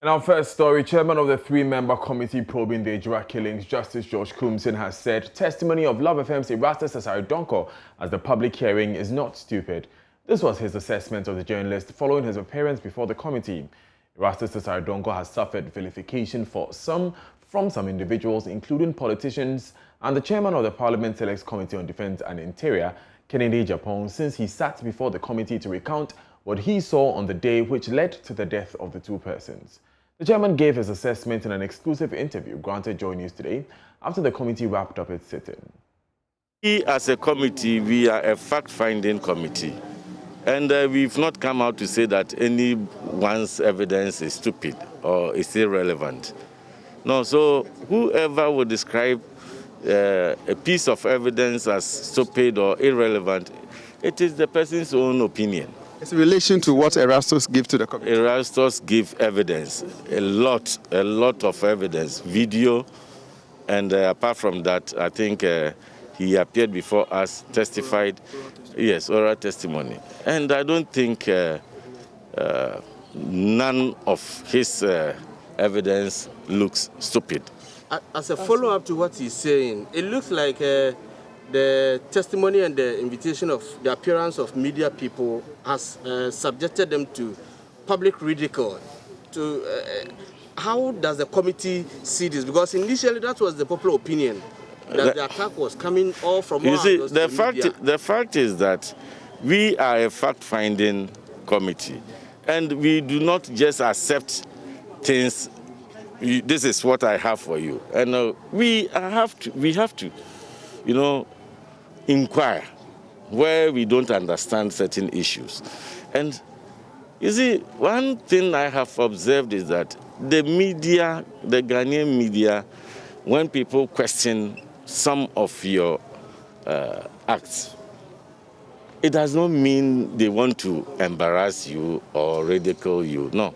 In our first story, Chairman of the three-member committee probing the Ejura killings, Justice George Kumsin, has said testimony of Love FM's Erastus Donko as the public hearing is not stupid. This was his assessment of the journalist following his appearance before the committee. Erastus Donko has suffered vilification from some individuals, including politicians and the chairman of the Parliamentary Select Committee on Defence and Interior, Kennedy Japan, since he sat before the committee to recount what he saw on the day which led to the death of the two persons. The chairman gave his assessment in an exclusive interview granted Joy News today after the committee wrapped up its sitting. We, as a committee, we are a fact-finding committee. And we've not come out to say that anyone's evidence is stupid or is irrelevant. No, so whoever would describe a piece of evidence as stupid or irrelevant, it is the person's own opinion. It's in relation to what Erastus gave to the committee. Erastus gave evidence, a lot of evidence, video, and apart from that, I think he appeared before us, testified, yes, oral testimony. And I don't think none of his evidence looks stupid. As a follow-up to what he's saying, it looks like the testimony and the invitation of the appearance of media people has subjected them to public ridicule. How does the committee see this? Because initially that was the popular opinion, that the attack was coming all from you see, the fact is that we are a fact-finding committee, and we do not just accept things. This is what I have for you, and we have to, you know, inquire where we don't understand certain issues. And you see, one thing I have observed is that the media, the Ghanaian media, when people question some of your acts, it does not mean they want to embarrass you or ridicule you. No.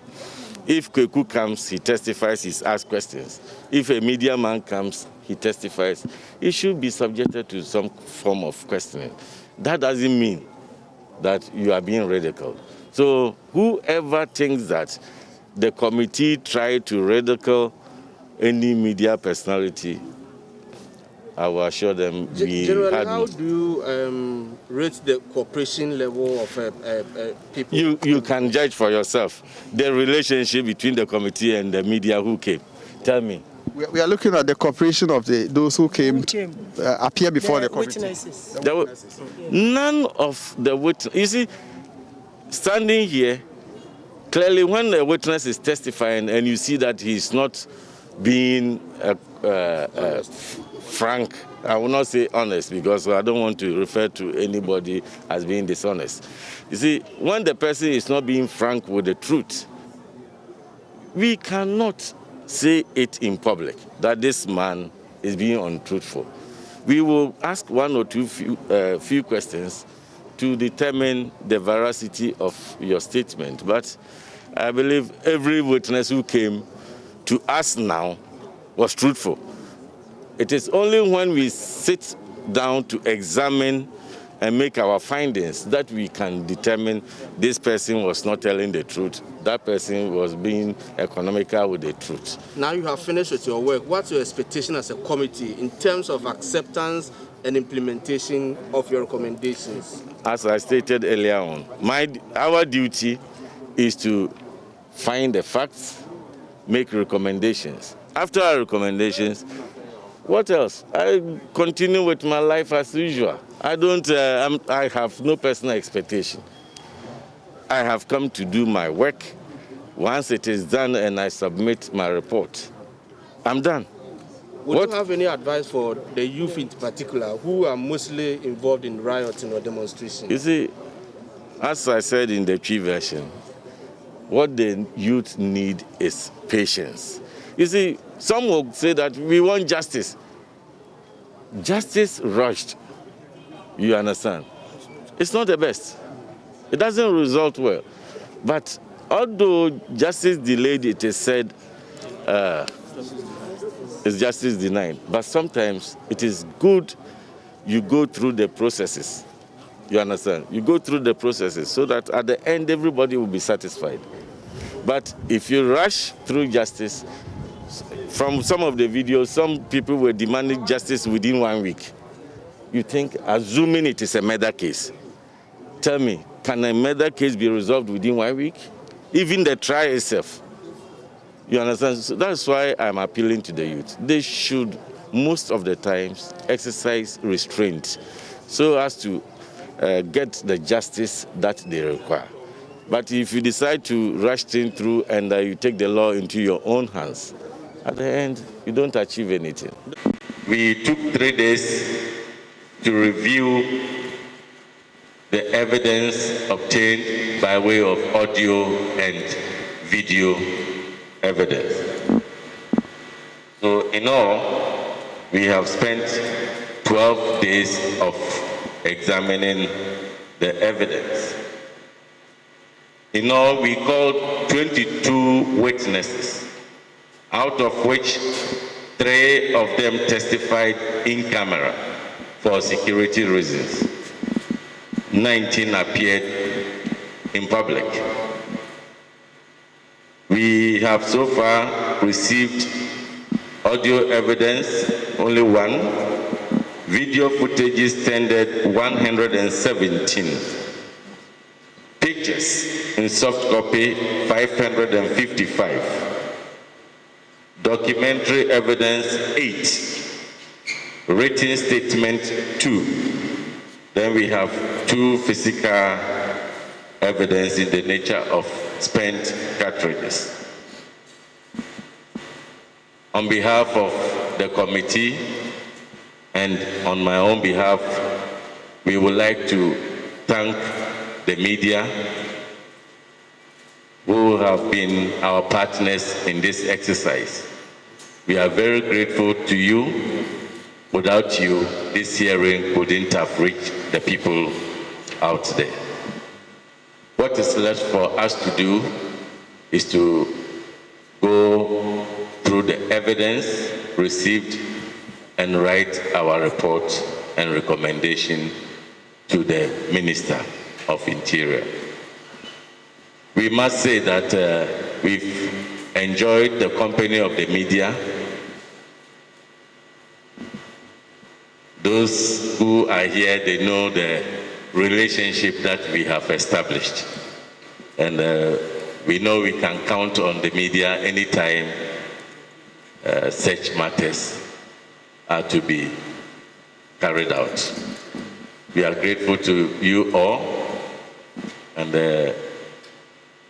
If Kweku comes, he testifies, he's asked questions. If a media man comes, he testifies, he should be subjected to some form of questioning. That doesn't mean that you are being ridiculed. So whoever thinks that the committee tried to ridicule any media personality, I will assure them Generally, how do you rate the cooperation level of people? You can judge for yourself the relationship between the committee and the media who came. Tell me. We are looking at the cooperation of those who came appear before the committee. Witnesses. None of the witnesses. You see, standing here, clearly when a witness is testifying and you see that he's not being frank, I will not say honest because I don't want to refer to anybody as being dishonest. You see, when the person is not being frank with the truth, we cannot say it in public that this man is being untruthful. We will ask one or two few questions to determine the veracity of your statement. But I believe every witness who came to us now was truthful. It is only when we sit down to examine and make our findings that we can determine this person was not telling the truth, that person was being economical with the truth. Now you have finished with your work. What's your expectation as a committee in terms of acceptance and implementation of your recommendations? As I stated earlier on, our duty is to find the facts, make recommendations. After our recommendations, what else? I continue with my life as usual. I have no personal expectation. I have come to do my work. Once it is done and I submit my report, I'm done. Would you have any advice for the youth in particular who are mostly involved in rioting or demonstrations? You see, as I said in the Tree version, what the youth need is patience. You see, some will say that we want justice. Justice rushed, you understand? It's not the best. It doesn't result well. But although justice delayed, it is said is justice denied. But sometimes it is good you go through the processes. You understand? You go through the processes so that at the end everybody will be satisfied. But if you rush through justice, from some of the videos, some people were demanding justice within 1 week. You think, assuming it is a murder case, tell me, can a murder case be resolved within 1 week? Even the trial itself. You understand? So that's why I'm appealing to the youth. They should, most of the times, exercise restraint so as to get the justice that they require. But if you decide to rush things through and you take the law into your own hands, at the end, you don't achieve anything. We took 3 days to review the evidence obtained by way of audio and video evidence. So in all, we have spent 12 days of examining the evidence. In all, we called 22 witnesses, out of which 3 of them testified in camera for security reasons. 19 appeared in public. We have so far received audio evidence, only 1. Video footages tendered 117. Pictures in soft copy 555. Documentary evidence 8. Written statement 2. Then we have 2 physical evidence in the nature of spent cartridges. On behalf of the committee and on my own behalf, we would like to thank the media who have been our partners in this exercise. We are very grateful to you. Without you, this hearing wouldn't have reached the people out there. What is left for us to do is to go through the evidence received and write our report and recommendation to the Minister of Interior. We must say that we've enjoyed the company of the media. Those who are here, they know the relationship that we have established. And we know we can count on the media anytime such matters are to be carried out. We are grateful to you all, and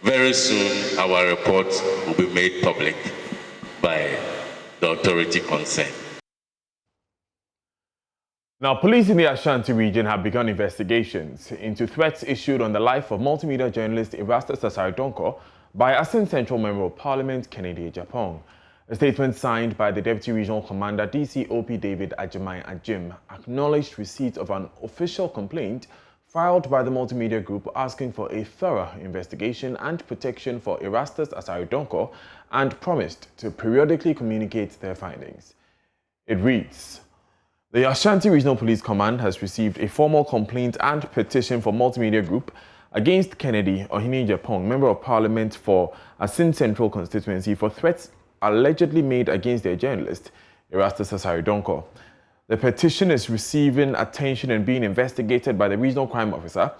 very soon our report will be made public by the authority concerned. Now, police in the Ashanti region have begun investigations into threats issued on the life of multimedia journalist Erastus Asare-Donkor by Assin Central Member of Parliament Kennedy Agyapong. A statement signed by the Deputy Regional Commander DCOP David Ajimai Ajim acknowledged receipt of an official complaint filed by the multimedia group asking for a thorough investigation and protection for Erastus Asare-Donkor and promised to periodically communicate their findings. It reads, the Ashanti Regional Police Command has received a formal complaint and petition for multimedia group against Kennedy Agyapong, Member of Parliament for Assin Central constituency, for threats allegedly made against their journalist, Erastus Asare-Donkor. The petition is receiving attention and being investigated by the Regional Crime Officer,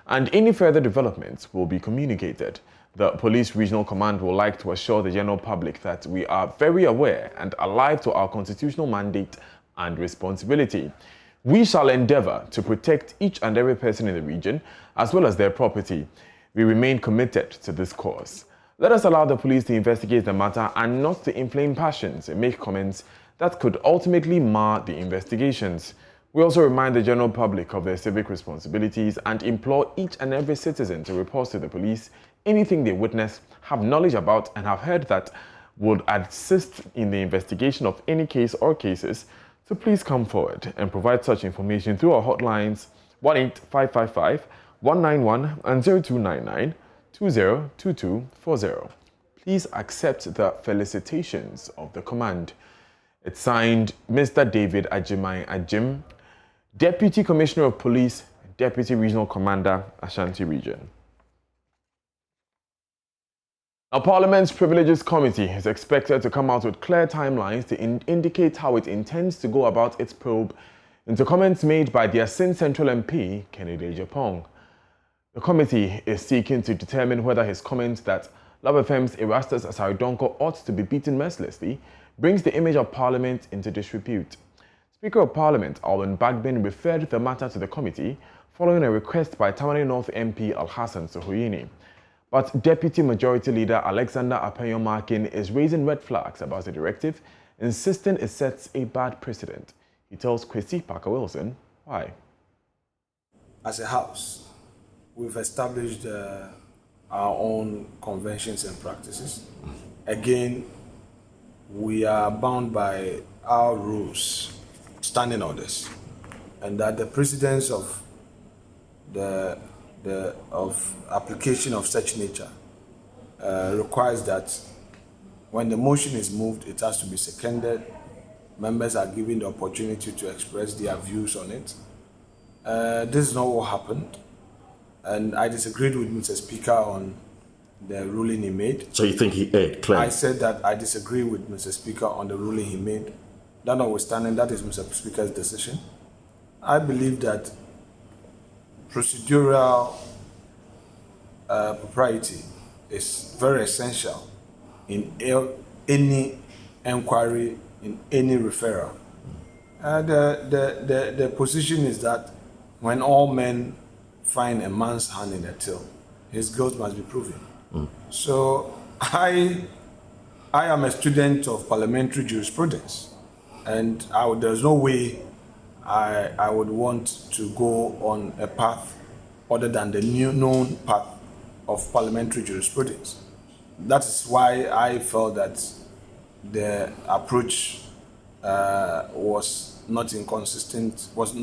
and any further developments will be communicated. The Police Regional Command would like to assure the general public that we are very aware and alive to our constitutional mandate and responsibility. We shall endeavor to protect each and every person in the region, as well as their property. We remain committed to this cause. Let us allow the police to investigate the matter and not to inflame passions and make comments that could ultimately mar the investigations. We also remind the general public of their civic responsibilities and implore each and every citizen to report to the police anything they witness, have knowledge about, and have heard that would assist in the investigation of any case or cases. So please come forward and provide such information through our hotlines 1-8555-191 and 0299-202240. Please accept the felicitations of the command. It's signed Mr. David Ajimai Ajim, Deputy Commissioner of Police, Deputy Regional Commander, Ashanti Region. Now, Parliament's Privileges Committee is expected to come out with clear timelines to indicate how it intends to go about its probe into comments made by the Asin Central MP, Kennedy Japong. The committee is seeking to determine whether his comment that Love FM's Erastus Asaridonko ought to be beaten mercilessly brings the image of Parliament into disrepute. Speaker of Parliament Alwyn Bagbin referred the matter to the committee following a request by Tamale North MP Alhassan Sohoyini. But Deputy Majority Leader Alexander Apenyo-Markin is raising red flags about the directive, insisting it sets a bad precedent. He tells Kwesi Parker-Wilson why. As a house, we've established our own conventions and practices. Again, we are bound by our rules, standing orders, and that the precedence of application of such nature requires that when the motion is moved, it has to be seconded. Members are given the opportunity to express their views on it. This is not what happened, and I disagreed with Mr. Speaker on the ruling he made. So you think he erred, clearly? I said that I disagree with Mr. Speaker on the ruling he made. That notwithstanding, that is Mr. Speaker's decision. I believe that procedural propriety is very essential in any inquiry, in any referral. The position is that when all men find a man's hand in the till, his guilt must be proven. So I am a student of parliamentary jurisprudence, and there's no way I would want to go on a path other than the known path of parliamentary jurisprudence. That is why I felt that the approach was not consistent with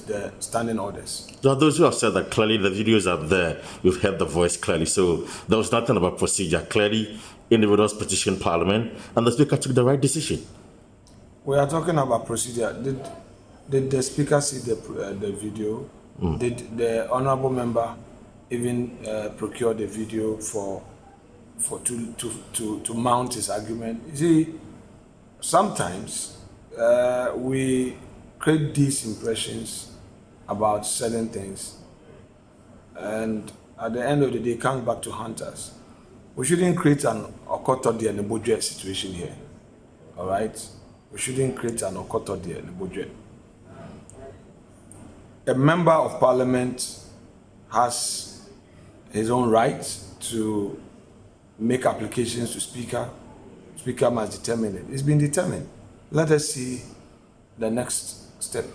the standing orders. There are those who have said that clearly the videos are there. We've heard the voice clearly. So there was nothing about procedure. Clearly, individuals petitioned Parliament, and the Speaker took the right decision. We are talking about procedure. Did the Speaker see the video? Did the honourable member even procure the video to mount his argument? You see, sometimes we create these impressions about certain things, and at the end of the day, it comes back to haunt us. We shouldn't create an Okotodi and a budget situation here. All right? We shouldn't create an Okotodi and a budget. A member of Parliament has his own right to make applications to Speaker. Speaker must determine it. It's been determined. Let us see the next step.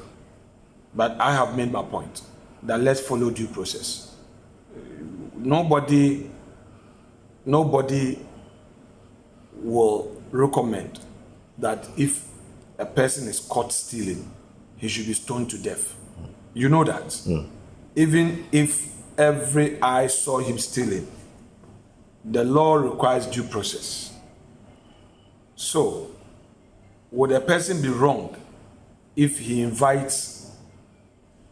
But I have made my point that let's follow due process. Nobody will recommend that if a person is caught stealing, he should be stoned to death. You know that. Even if every eye saw him stealing, the law requires due process. So, would a person be wrong if he invites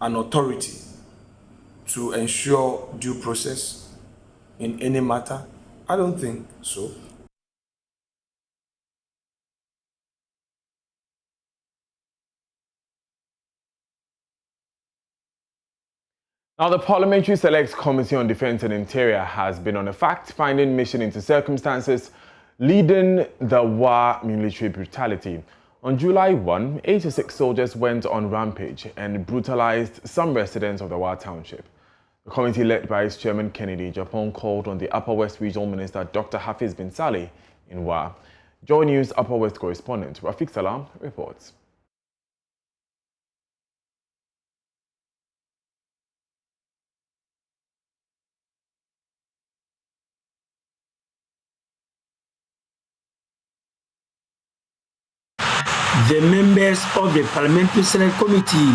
an authority to ensure due process in any matter? I don't think so. Now, the Parliamentary Select Committee on Defence and Interior has been on a fact-finding mission into circumstances leading the Wa military brutality. On July 1, 86 soldiers went on rampage and brutalized some residents of the Wa township. The committee, led by its chairman Kennedy Japong, called on the Upper West Regional Minister Dr. Hafiz bin Saleh in Wa. Joy News Upper West correspondent Rafiq Salam reports. The members of the Parliamentary Select Committee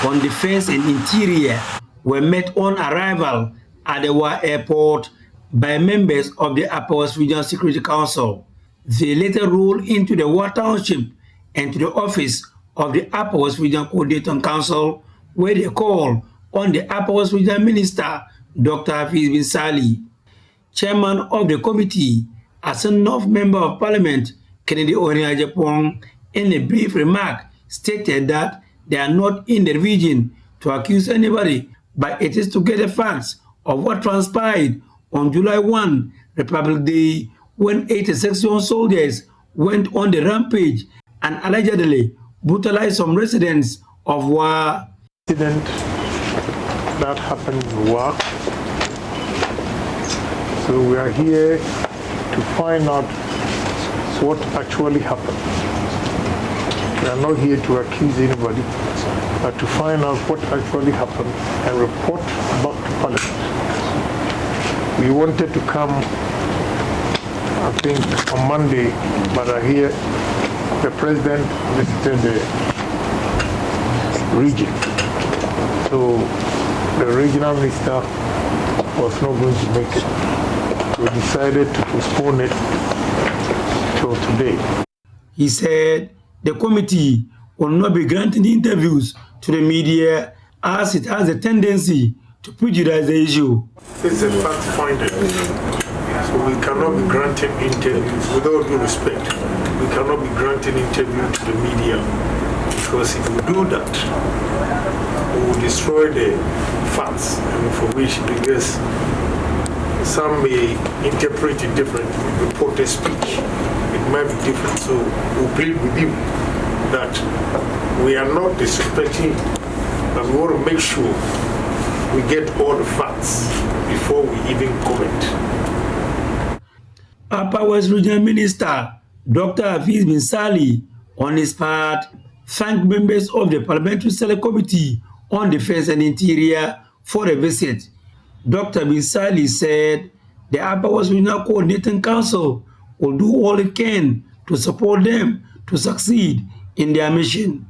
on Defence and Interior were met on arrival at the Wa Airport by members of the Upper West Regional Security Council. They later rolled into the Wa Township and to the office of the Upper West Regional Coordinating Council, where they called on the Upper West Regional Minister, Dr. Hafiz bin Saleh. Chairman of the committee, as a North Member of Parliament, Kennedy Onyajapong, in a brief remark, stated that they are not in the region to accuse anybody, but it is to get the facts of what transpired on July 1, Republic Day, when 86 young soldiers went on the rampage and allegedly brutalized some residents of Wasa. Incident that happened in Wasa. So we are here to find out what actually happened. We are not here to accuse anybody, but to find out what actually happened and report back to Parliament. We wanted to come, I think, on Monday, but I hear the President visited the region. So the regional minister was not going to make it. We decided to postpone it till today. He said the committee will not be granting interviews to the media as it has a tendency to prejudice the issue. It's a fact finding, so we cannot be granting interviews. With all due respect, we cannot be granting interview to the media, because if we do that, we will destroy the facts and information, because some may interpret it differently. Reported speech, it might be different. So we plead with you that we are not disrespecting, but we want to make sure we get all the facts before we even comment. Upper West Regional Minister Dr. Hafiz bin Sali, on his part, thanked members of the Parliamentary Select Committee on Defense and Interior for the visit. Dr. bin Sali said the Upper West Regional Coordinating Council will do all it can to support them to succeed in their mission.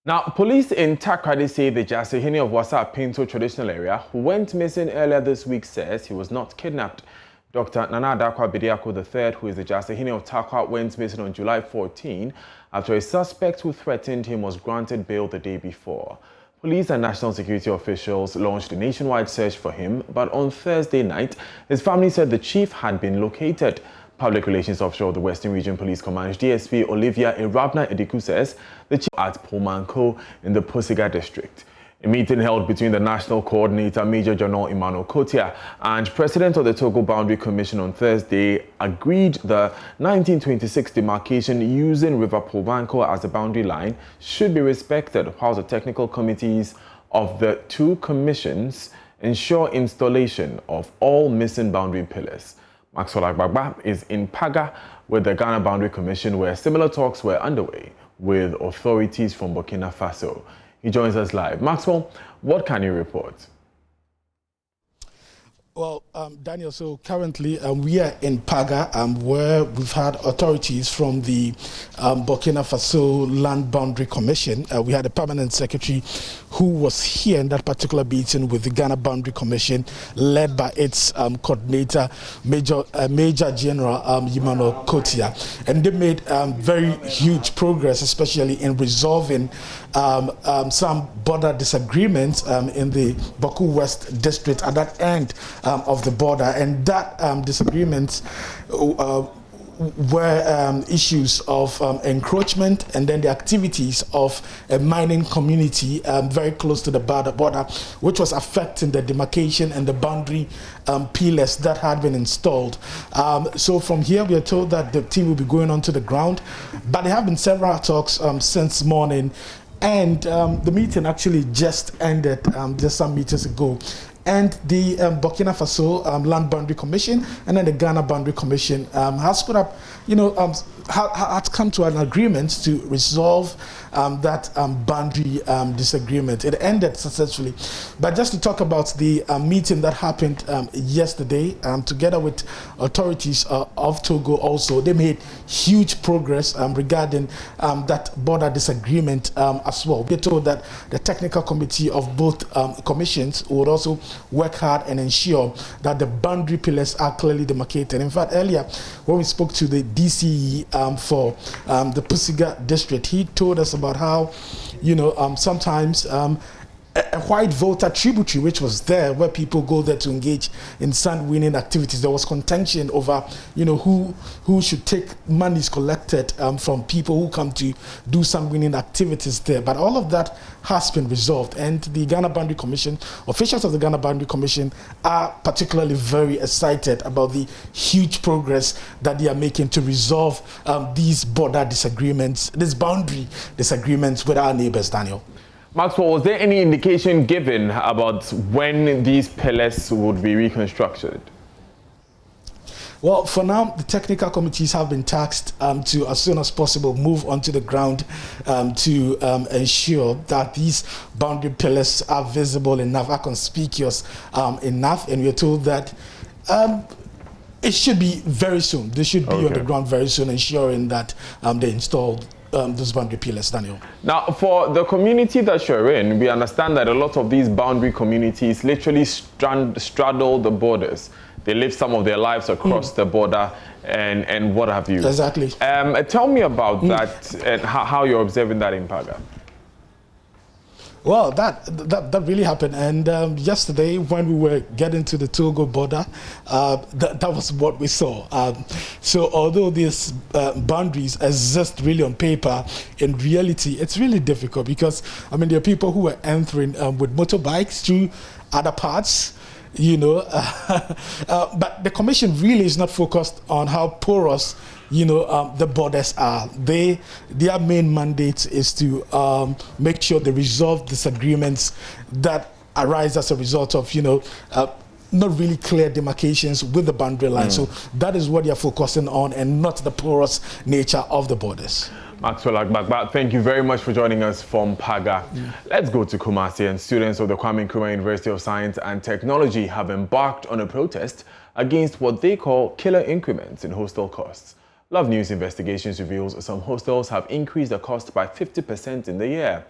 Now, police in Takoradi say the Jasihini of Wasa Pinto traditional area, who went missing earlier this week, says he was not kidnapped. Dr. Nana Adakwa Bediako III, who is the Jasihini of Takwa, went missing on July 14 after a suspect who threatened him was granted bail the day before. Police and national security officials launched a nationwide search for him, but on Thursday night, his family said the chief had been located. Public Relations Officer of the Western Region Police Command, DSP Olivia Irabna Ediku, says the chief at Pomanko in the Posiga district. A meeting held between the National Coordinator, Major General Emmanuel Kotia, and President of the Togo Boundary Commission on Thursday agreed the 1926 demarcation using River Pomanko as the boundary line should be respected, while the technical committees of the two commissions ensure installation of all missing boundary pillars. Maxwell Agbagba is in Paga with the Ghana Boundary Commission, where similar talks were underway with authorities from Burkina Faso. He joins us live. Maxwell, what can you report? Well, Daniel, so currently we are in Paga, where we've had authorities from the Burkina Faso Land Boundary Commission. We had a permanent secretary who was here in that particular meeting with the Ghana Boundary Commission, led by its coordinator, Major General Emmanuel Kotia. And they made very huge progress, especially in resolving some border disagreements in the Baku West district at that end of the border, and that disagreements were issues of encroachment, and then the activities of a mining community very close to the border, which was affecting the demarcation and the boundary pillars that had been installed. So from here we are told that the team will be going onto the ground, but there have been several talks since morning, and the meeting actually just ended just some meters ago. And the Burkina Faso Land Boundary Commission and then the Ghana Boundary Commission has put up, had come to an agreement to resolve that boundary disagreement. It ended successfully. But just to talk about the meeting that happened yesterday, together with authorities of Togo also, they made huge progress regarding that border disagreement as well. We're told that the technical committee of both commissions would also work hard and ensure that the boundary pillars are clearly demarcated. In fact, earlier when we spoke to the DCE for the Pusiga district, he told us about how, you know, sometimes a white voter tributary, which was there, where people go there to engage in sand winning activities. There was contention over, you know, who should take monies collected from people who come to do sand winning activities there. But all of that has been resolved, and the Ghana Boundary Commission, officials of the Ghana Boundary Commission, are particularly very excited about the huge progress that they are making to resolve these border disagreements, these boundary disagreements with our neighbors, Daniel. Maxwell, was there any indication given about when these pillars would be reconstructed? Well, for now, the technical committees have been tasked to, as soon as possible, move onto the ground to ensure that these boundary pillars are visible enough, are conspicuous enough, and we're told that it should be very soon. They should be on the ground very soon, ensuring that they installed those boundary pillars, Daniel. Now, for the community that you're in, we understand that a lot of these boundary communities literally straddle the borders. They live some of their lives across the border and what have you. Exactly. Tell me about that and how you're observing that in Paga. Well, that really happened, and yesterday when we were getting to the Togo border, that was what we saw. So although these boundaries exist really on paper, in reality it's really difficult because, I mean, there are people who are entering with motorbikes through other parts, you know, but the commission really is not focused on how porous, you know, the borders are. Their main mandate is to make sure they resolve disagreements that arise as a result of, you know, not really clear demarcations with the boundary line. So that is what they are focusing on, and not the porous nature of the borders. Maxwell Agbagba, thank you very much for joining us from Paga. Let's go to Kumasi, and students of the Kwame Nkrumah University of Science and Technology have embarked on a protest against what they call killer increments in hostel costs. Love News Investigations reveals some hostels have increased the cost by 50% in the year.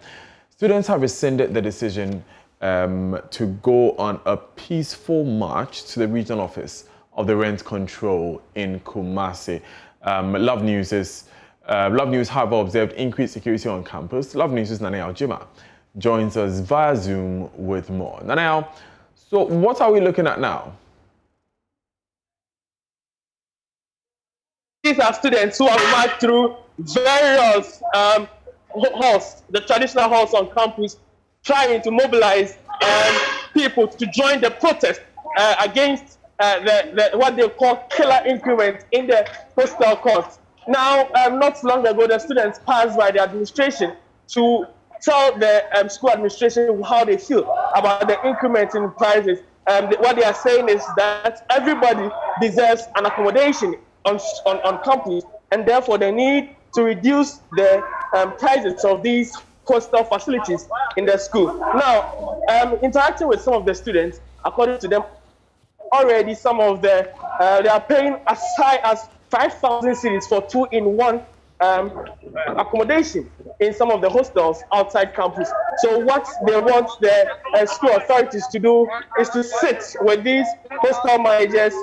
Students have rescinded the decision to go on a peaceful march to the regional office of the rent control in Kumasi. Love News, however, observed increased security on campus. Love News' Nanayao Jima joins us via Zoom with more. Nanayao, so what are we looking at now? These are students who have marched through various halls, the traditional halls on campus, trying to mobilize people to join the protest against what they call killer increments in the hostel costs. Now, not long ago, the students passed by the administration to tell the school administration how they feel about the increment in prices. What they are saying is that everybody deserves an accommodation on campus, and therefore they need to reduce the prices of these hostel facilities in the school. Now, interacting with some of the students, according to them, already some of the they are paying as high as 5,000 cedis for 2-in-1 accommodation in some of the hostels outside campus. So what they want the school authorities to do is to sit with these hostel managers,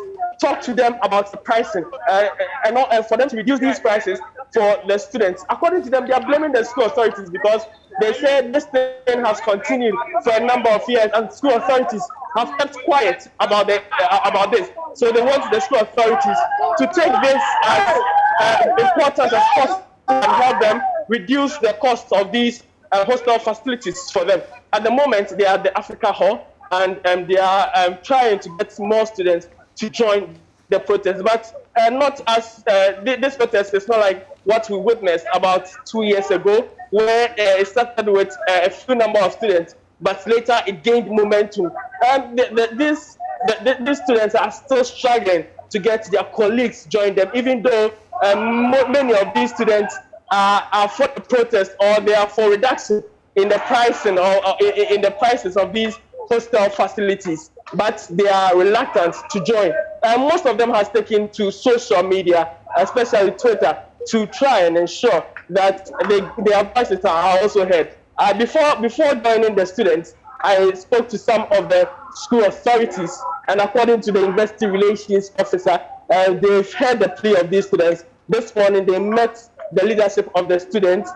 talk to them about the pricing, and for them to reduce these prices for the students. According to them, they are blaming the school authorities because they say this thing has continued for a number of years, and school authorities have kept quiet about this. So they want the school authorities to take this as important as possible and help them reduce the cost of these hostel facilities for them. At the moment, they are at the Africa Hall, and they are trying to get more students to join the protest. But not as this protest is not like what we witnessed about 2 years ago, where it started with a few number of students, but later it gained momentum. And these students are still struggling to get their colleagues join them, even though many of these students are for the protest, or they are for reduction in the pricing or in the prices of these hostel facilities, but they are reluctant to join. Most of them has taken to social media, especially Twitter, to try and ensure that their voices are also heard. Before joining the students, I spoke to some of the school authorities, and according to the university relations officer, they've heard the plea of these students. This morning, they met the leadership of the students,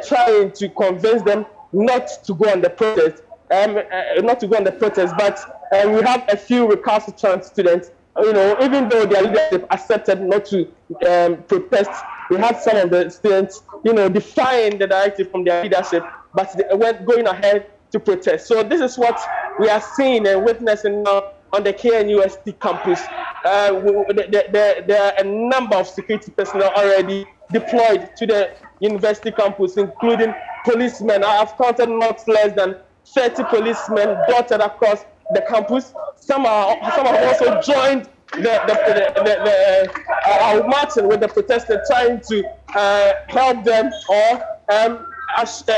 trying to convince them not to go on the protest. But we have a few recalcitrant students. Even though their leadership accepted not to protest, we had some of the students, defying the directive from their leadership, but they went going ahead to protest. So this is what we are seeing and witnessing now on the KNUST campus. There are a number of security personnel already deployed to the university campus, including policemen. I have counted not less than 30 policemen dotted across the campus. Some have also joined our marching with the protesters, trying to help them or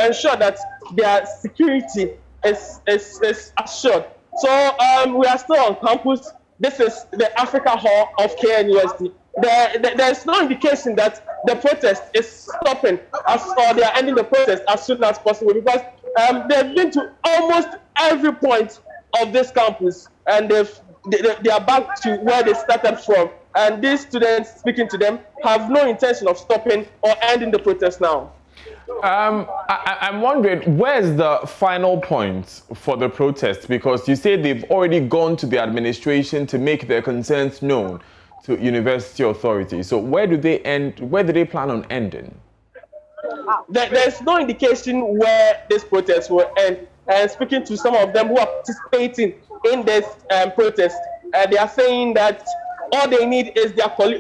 ensure that their security is assured. So we are still on campus. This is the Africa Hall of KNUST. There's no indication that the protest is stopping or they are ending the protest as soon as possible, because they've been to almost every point of this campus, and they are back to where they started from. And these students, speaking to them, have no intention of stopping or ending the protest now. I'm wondering, where's the final point for the protest? Because you say they've already gone to the administration to make their concerns known to university authorities. So where do they end? Where do they plan on ending? There's no indication where this protest will end. And speaking to some of them who are participating in this protest, they are saying that all they need is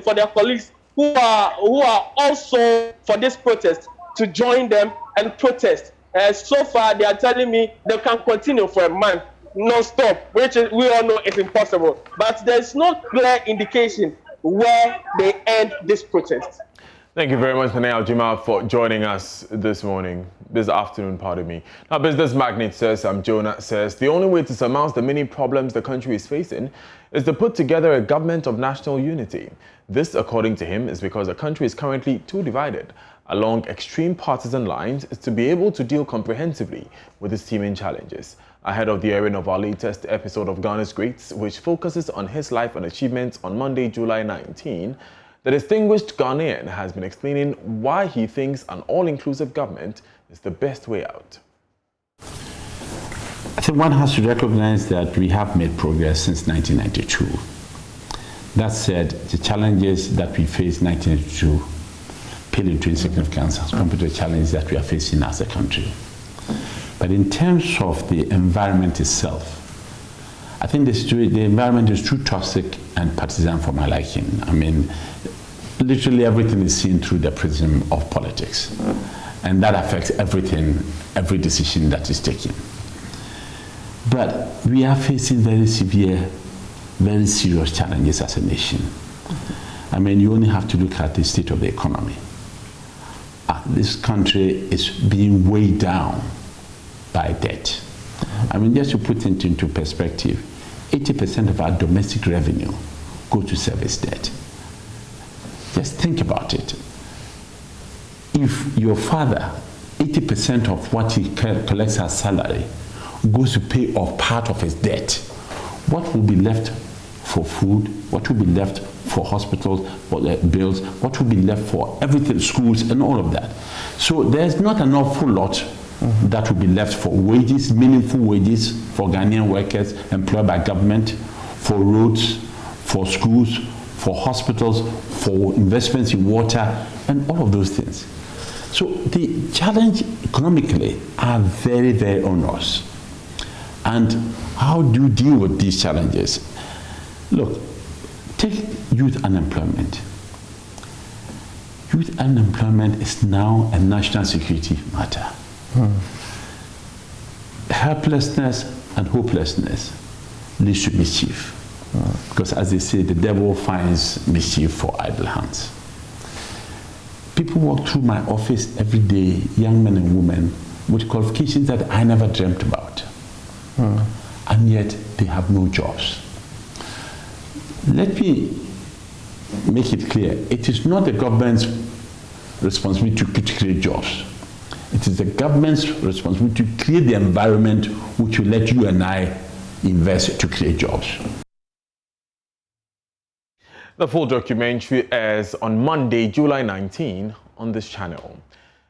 for their colleagues who are also for this protest to join them and protest. So far, they are telling me they can continue for a month, non-stop, which we all know is impossible. But there's no clear indication where they end this protest. Thank you very much, Nene Aljima, for joining us this afternoon, pardon me. Now, Business Magnate says, Jonah says, the only way to surmount the many problems the country is facing is to put together a government of national unity. This, according to him, is because the country is currently too divided along extreme partisan lines to be able to deal comprehensively with its teeming challenges. Ahead of the airing of our latest episode of Ghana's Greats, which focuses on his life and achievements on Monday, July 19, the distinguished Ghanaian has been explaining why he thinks an all-inclusive government is the best way out. I think one has to recognize that we have made progress since 1992. That said, the challenges that we faced in 1992 pale into insignificance as compared to the challenges that we are facing as a country. But in terms of the environment itself, I think the environment is too toxic and partisan for my liking. I mean, literally everything is seen through the prism of politics. And that affects everything, every decision that is taken. But we are facing very severe, very serious challenges as a nation. I mean, you only have to look at the state of the economy. This country is being weighed down by debt. I mean, just to put it into perspective, 80% of our domestic revenue go to service debt. Just think about it. If your father, 80% of what he collects as salary goes to pay off part of his debt, what will be left for food? What will be left for hospitals, for the bills? What will be left for everything, schools and all of that? So there's not an awful lot that will be left for wages, meaningful wages for Ghanaian workers employed by government, for roads, for schools, for hospitals, for investments in water, and all of those things. So the challenge economically are very, very onerous. And how do you deal with these challenges? Look, take youth unemployment. Youth unemployment is now a national security matter. Helplessness and hopelessness leads to mischief. Because as they say, the devil finds mischief for idle hands. People walk through my office every day, young men and women, with qualifications that I never dreamt about. And yet they have no jobs. Let me make it clear. It is not the government's responsibility to create jobs. It is the government's responsibility to create the environment which will let you and I invest to create jobs. The full documentary airs on Monday, July 19 on this channel.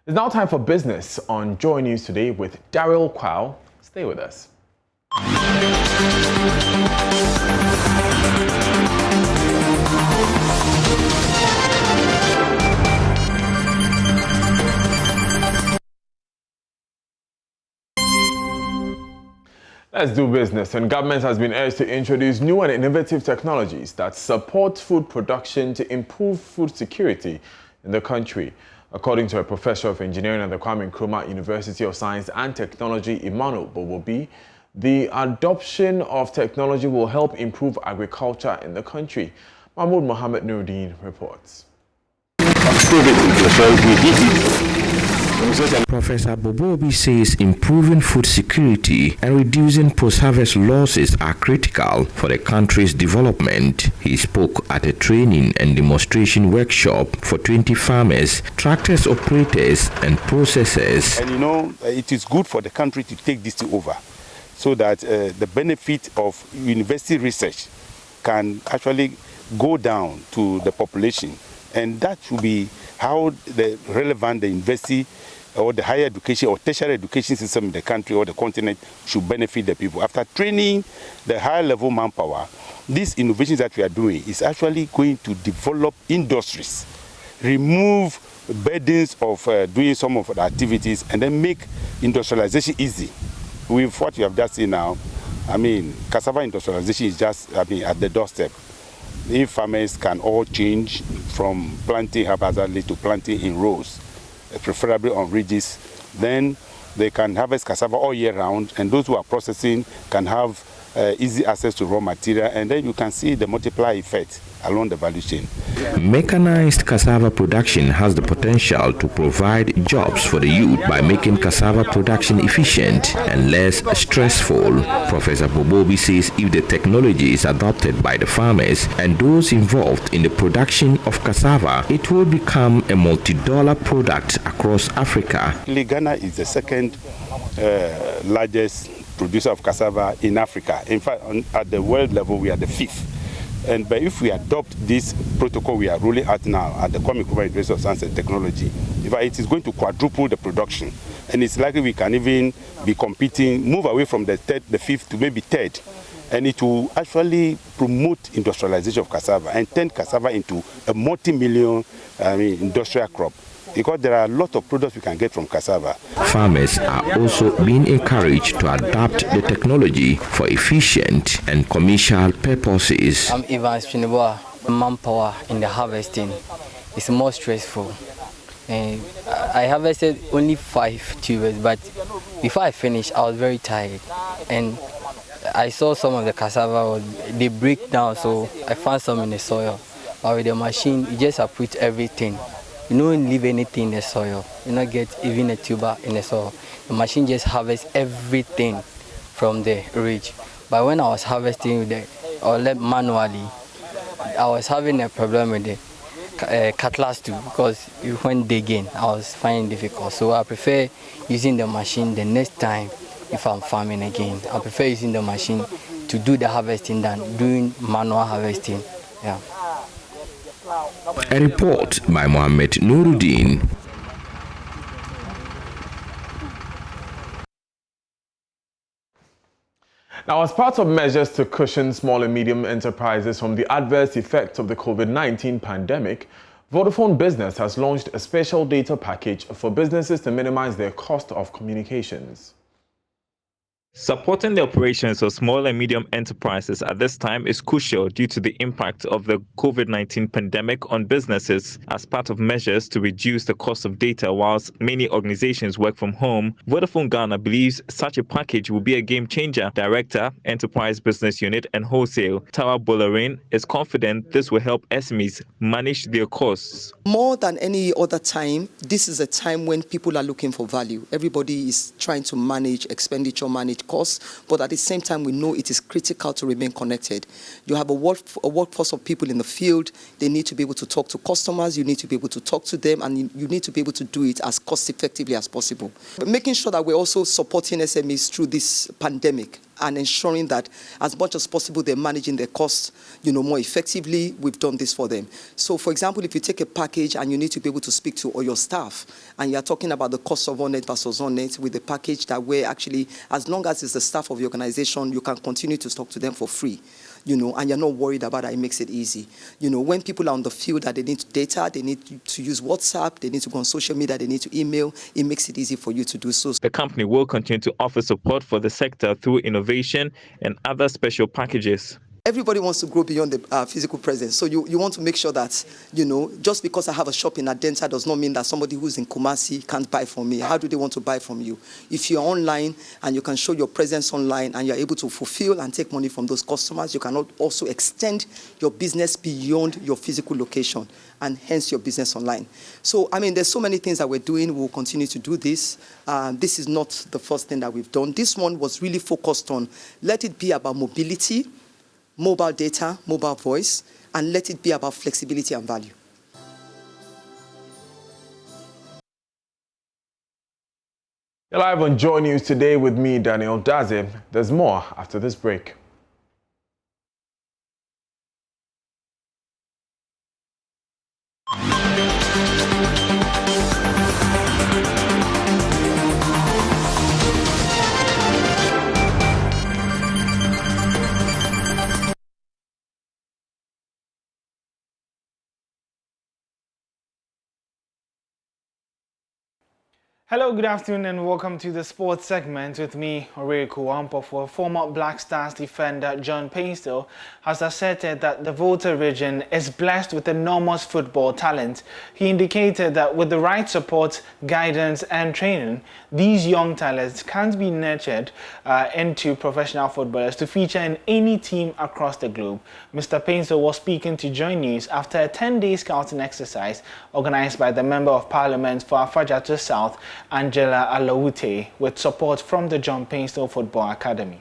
It's now time for business on Joy News Today with Daryl Kwao. Stay with us. Let's do business. And government has been urged to introduce new and innovative technologies that support food production to improve food security in the country. According to a professor of engineering at the Kwame Nkrumah University of Science and Technology, Emmanuel Bobobi, the adoption of technology will help improve agriculture in the country. Mahmoud Mohammed Nuruddin reports. Professor Bobobi says improving food security and reducing post-harvest losses are critical for the country's development. He spoke at a training and demonstration workshop for 20 farmers, tractors operators and processors. And you know, it is good for the country to take this over so that the benefit of university research can actually go down to the population. And that should be how the relevant the university or the higher education or tertiary education system in the country or the continent should benefit the people. After training the higher level manpower, these innovations that we are doing is actually going to develop industries, remove burdens of doing some of the activities, and then make industrialization easy. With what we have just seen now, I mean, cassava industrialization is just, at the doorstep. If farmers can all change from planting haphazardly to planting in rows, preferably on ridges, then they can harvest cassava all year round, and those who are processing can have easy access to raw material, and then you can see the multiplier effect along the value chain. Mechanized cassava production has the potential to provide jobs for the youth by making cassava production efficient and less stressful. Professor Bobobi says if the technology is adopted by the farmers and those involved in the production of cassava, it will become a multi-dollar product across Africa. Ghana is the second largest producer of cassava in Africa. In fact, at the world level, we are the 5th. But if we adopt this protocol we are rolling out now at the Kwame Nkrumah University of Science and Technology, it is going to quadruple the production. And it's likely we can even be competing, move away from the 5th to maybe 3rd. And it will actually promote industrialization of cassava and turn cassava into a multi-million industrial crop. Because there are a lot of products we can get from cassava. Farmers are also being encouraged to adapt the technology for efficient and commercial purposes. I'm Ivan Spineboa. Manpower in the harvesting is more stressful. And I harvested only 5 tubers, but before I finished, I was very tired. And I saw some of the cassava, they break down, so I found some in the soil. But with the machine, it just uproots everything. You don't leave anything in the soil. You don't get even a tuber in the soil. The machine just harvests everything from the ridge. But when I was harvesting with manually, I was having a problem with the cutlass too, because when digging, I was finding it difficult. So I prefer using the machine the next time if I'm farming again. I prefer using the machine to do the harvesting than doing manual harvesting. Yeah. A report by Mohammed Nuruddin. Now, as part of measures to cushion small and medium enterprises from the adverse effects of the COVID-19 pandemic, Vodafone Business has launched a special data package for businesses to minimize their cost of communications. Supporting the operations of small and medium enterprises at this time is crucial due to the impact of the COVID-19 pandemic on businesses. As part of measures to reduce the cost of data whilst many organizations work from home, Vodafone Ghana believes such a package will be a game changer. Director, Enterprise Business Unit and Wholesale, Tawa Bolarin, is confident this will help SMEs manage their costs. More than any other time, this is a time when people are looking for value. Everybody is trying to manage expenditure, manage costs, but at the same time, we know it is critical to remain connected. You have a workforce of people in the field. They need to be able to talk to customers. You need to be able to talk to them, and you need to be able to do it as cost effectively as possible. But making sure that we're also supporting SMEs through this pandemic and ensuring that as much as possible they're managing their costs, more effectively. We've done this for them. So, for example, if you take a package and you need to be able to speak to all your staff, and you're talking about the cost of on-net versus on-net with the package that we're actually, as long as it's the staff of the organization, you can continue to talk to them for free. And you're not worried about that. It makes it easy. When people are on the field that they need data, they need to use WhatsApp, they need to go on social media, they need to email, it makes it easy for you to do so. The company will continue to offer support for the sector through innovation and other special packages. Everybody wants to grow beyond the physical presence. So you want to make sure that, just because I have a shop in Adenta does not mean that somebody who's in Kumasi can't buy from me. How do they want to buy from you? If you're online and you can show your presence online and you're able to fulfill and take money from those customers, you can also extend your business beyond your physical location and hence your business online. So, there's so many things that we're doing. We'll continue to do this. This is not the first thing that we've done. This one was really focused on, let it be about mobility, mobile data, mobile voice, and let it be about flexibility and value. You're live on Joy News today with me, Daniel Daze. There's more after this break. Hello, good afternoon and welcome to the sports segment with me, Oriku Wampo. Former Black Stars defender John Pinto has asserted that the Volta region is blessed with enormous football talent. He indicated that with the right support, guidance and training, these young talents can be nurtured into professional footballers to feature in any team across the globe. Mr. Pinto was speaking to Joy News after a 10-day scouting exercise organized by the Member of Parliament for Afadjato South, Angela Alawute, with support from the John Pinto Football Academy.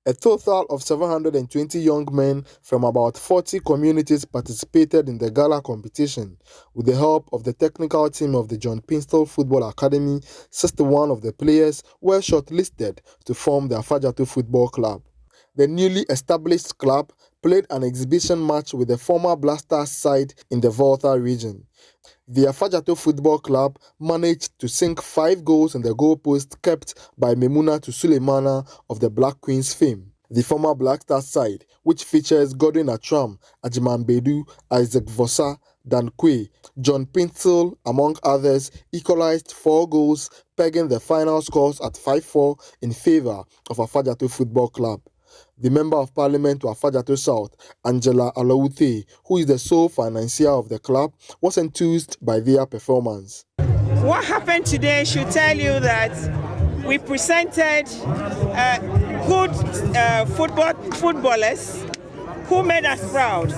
A total of 720 young men from about 40 communities participated in the gala competition. With the help of the technical team of the John Pinto Football Academy, 61 of the players were shortlisted to form the Afadjato Football Club. The newly established club played an exhibition match with the former Black Stars side in the Volta region. The Afadjato Football Club managed to sink 5 goals in the goalpost kept by Memuna to Suleimana of the Black Queens fame. The former Black Stars side, which features Godwin Atram, Ajiman Bedu, Isaac Vossa, Dan Kwe, John Pinto, among others, equalized 4 goals, pegging the final scores at 5-4 in favor of Afadjato Football Club. The Member of Parliament to Afadjato South, Angela Alawute, who is the sole financier of the club, was enthused by their performance. What happened today should tell you that we presented good footballers who made us proud.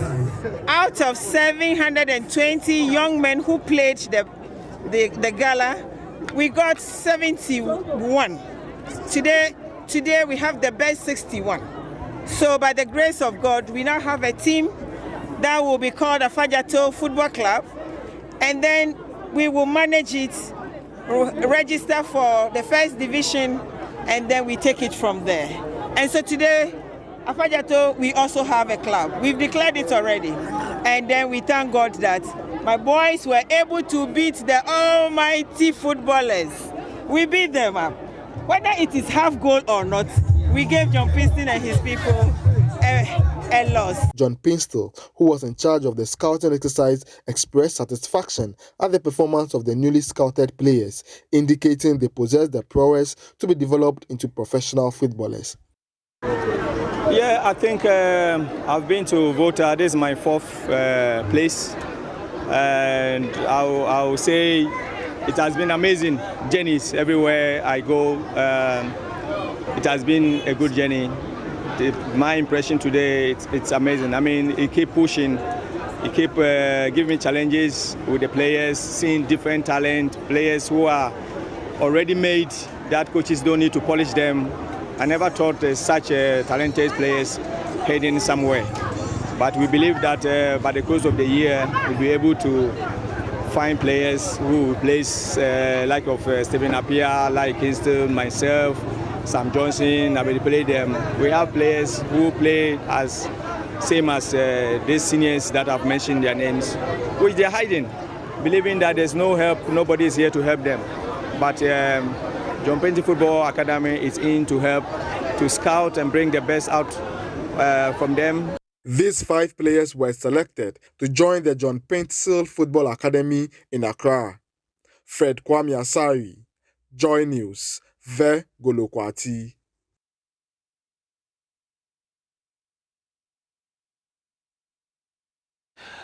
Out of 720 young men who played the gala, we got 71. Today we have the best 61. So by the grace of God, we now have a team that will be called Afadjato Football Club, and then we will manage it, register for the first division, and then we take it from there. And so today, Afadjato, we also have a club. We've declared it already. And then we thank God that my boys were able to beat the almighty footballers. We beat them up. Whether it is half goal or not, we gave John Pinto and his people a loss. John Pinto, who was in charge of the scouting exercise, expressed satisfaction at the performance of the newly scouted players, indicating they possess the prowess to be developed into professional footballers. Yeah, I think I've been to Volta. This is my 4th place. And I will say it has been amazing journeys everywhere I go. It has been a good journey. My impression today, it's amazing. I mean, it keep pushing. It keep giving me challenges with the players, seeing different talent, players who are already made, that coaches don't need to polish them. I never thought such talented players heading somewhere. But we believe that by the close of the year, we'll be able to find players who plays like of Stephen Appiah, like Kingston, myself, Sam Johnson. I will play them. We have players who play as same as these seniors that I've mentioned their names, which they're hiding, believing that there's no help, nobody is here to help them. But John Pinto Football Academy is in to help, to scout and bring the best out from them. These 5 players were selected to join the John Pinto Football Academy in Accra. Fred Kwame Asari, Joy News, Ve Golokwati.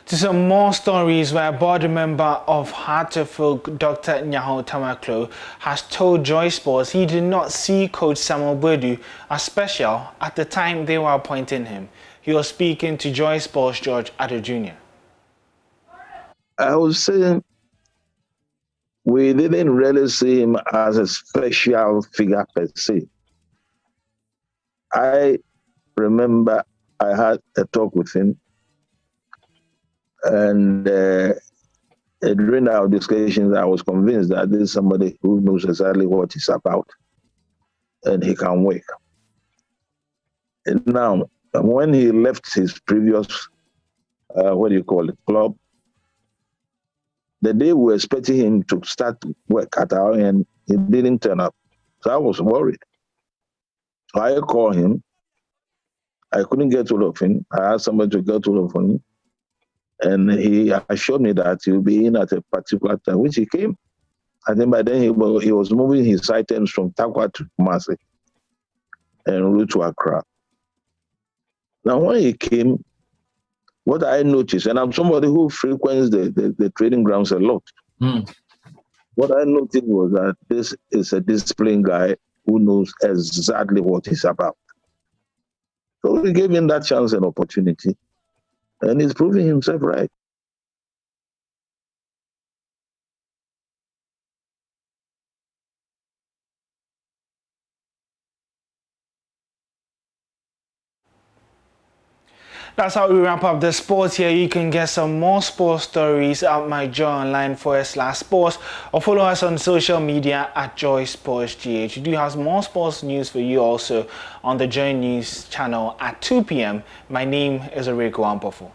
To some more stories where a board member of Heart of Oak, Dr. Nyaho Tamaklo, has told Joy Sports he did not see Coach Samuel Boadu as special at the time they were appointing him. He was speaking to Joy Sports' George Addo Jr. I was saying we didn't really see him as a special figure per se. I remember I had a talk with him, and during our discussions, I was convinced that this is somebody who knows exactly what he's about, and he can work. And now, when he left his previous, club, the day we were expecting him to start work at our end, he didn't turn up. So I was worried. So I called him. I couldn't get hold of him. I asked somebody to get hold of him. And he assured me that he would be in at a particular time, which he came. I think by then he was moving his items from Takoradi to Kumasi and route to Accra. Now, when he came, what I noticed, and I'm somebody who frequents the training grounds a lot, what I noticed was that this is a disciplined guy who knows exactly what he's about. So we gave him that chance and opportunity, and he's proving himself right. That's how we wrap up the sports here. You can get some more sports stories at myjoyonline.com/sports or follow us on social media at Joy Sports GH. We do have more sports news for you also on the Joy News channel at 2 p.m. My name is Oreko Ampofo.